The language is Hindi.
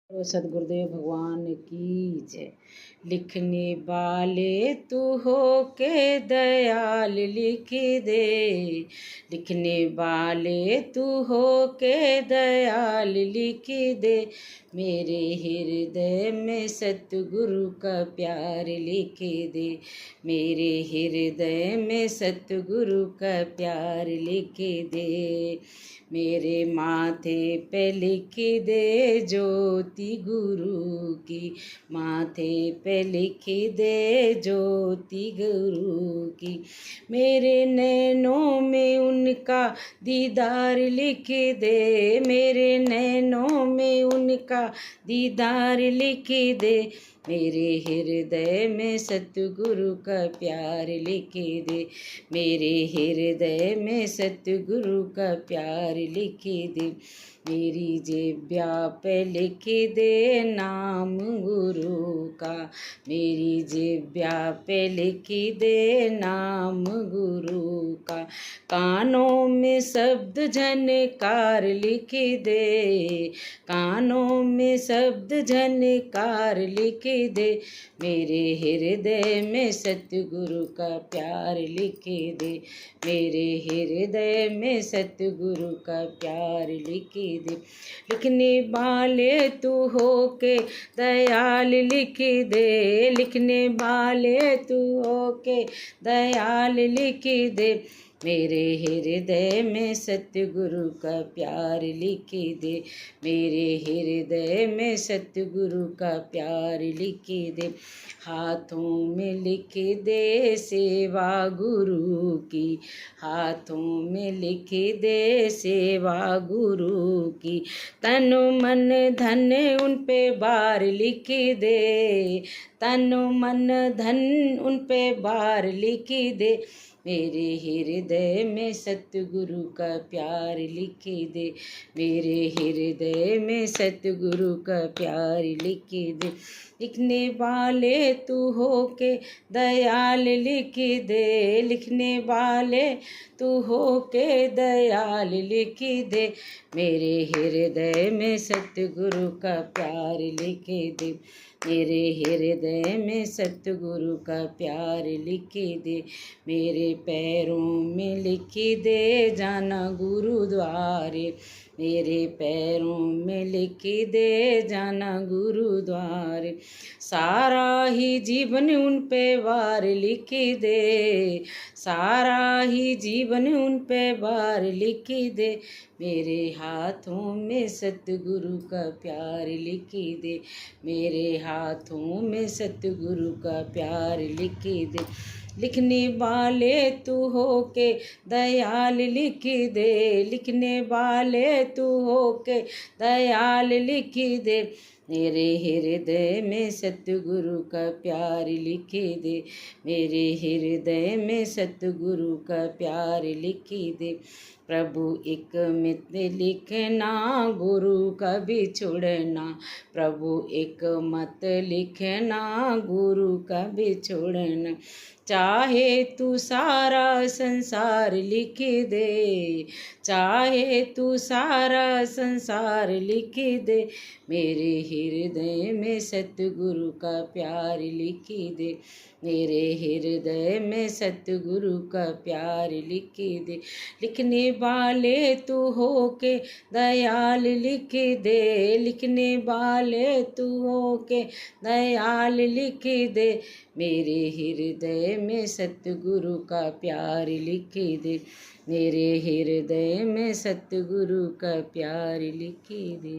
तो सदगुरुदेव भगवान की जय। लिखने वाले तू हो के दयाल लिख दे, लिखने वाले तू हो के दयाल लिख दे, मेरे हृदय में सतगुरु का प्यार लिख दे, मेरे हृदय में सतगुरु का प्यार लिख दे, मेरे माथे पे लिख दे ज्योति गुरु की, माथे पे लिख दे ज्योति गुरु की, मेरे नैनों में उनका दीदार लिख दे, मेरे नैनों में उनका दीदार लिख दे, मेरे हृदय में सतगुरु का प्यार लिख दे, मेरे हृदय में सतगुरु का प्यार लिख दे, मेरी जिह्वा पे लिख दे नाम गुरु का, मेरी जिह्वा पे लिख दे नाम गुरु का, कानों में शब्द झनकार लिख दे, कानों में शब्द झनकार लिख दे, मेरे हृदय में सतगुरु का प्यार लिख दे, मेरे हृदय में सतगुरु का प्यार लिख दे, लिखने वाले तू हो के दयाल लिख दे, लिखने वाले तू हो के दयाल लिख दे, मेरे हृदय में सतगुरु का प्यार लिख दे, मेरे हृदय में सतगुरु का प्यार लिख दे, हाथों में लिख दे सेवा गुरु की, हाथों में लिख दे सेवा गुरु की, तन मन धन उन पे बार लिख दे, तन मन धन उन पे बार लिख दे, मेरे हृदय में सतगुरु का प्यार लिख दे, मेरे हृदय में सतगुरु का प्यार लिख दे, लिखने वाले तू हो के दयाल लिख दे, लिखने वाले तू हो के दयाल लिख दे, मेरे हृदय में सतगुरु का प्यार लिख दे, मेरे हृदय में सतगुरु का प्यार लिख दे, मेरे पैरों में लिख दे जाना गुरुद्वारे, मेरे पैरों में लिख दे जाना गुरुद्वारे, सारा ही जीवन उन पे वार लिख दे, सारा ही जीवन उन पे वार लिख दे, मेरे हाथों में सतगुरु का प्यार लिख दे, मेरे हाथों में सतगुरु का प्यार लिख दे, लिखने वाले तू हो के दयाल लिख दे, लिखने वाले तू हो के दयाल लिख दे, मेरे हृदय में सतगुरु का प्यार लिख दे, मेरे हृदय में सतगुरु का प्यार लिख दे, प्रभु एक मित लिखना गुरु कभी छोड़ना, प्रभु एक मत लिखना गुरु कभी छोड़ना, चाहे तू सारा संसार लिख दे, चाहे तू सारा संसार लिख दे, मेरे हृदय में सतगुरु का प्यार लिख दे, मेरे हृदय में सतगुरु का प्यार लिख दे, लिखने वाले तू हो के दयाल लिख दे, लिखने वाले तू हो के दयाल लिख दे, मेरे हृदय में सतगुरु का प्यार लिख दे, मेरे हृदय में सतगुरु का प्यार लिख दे।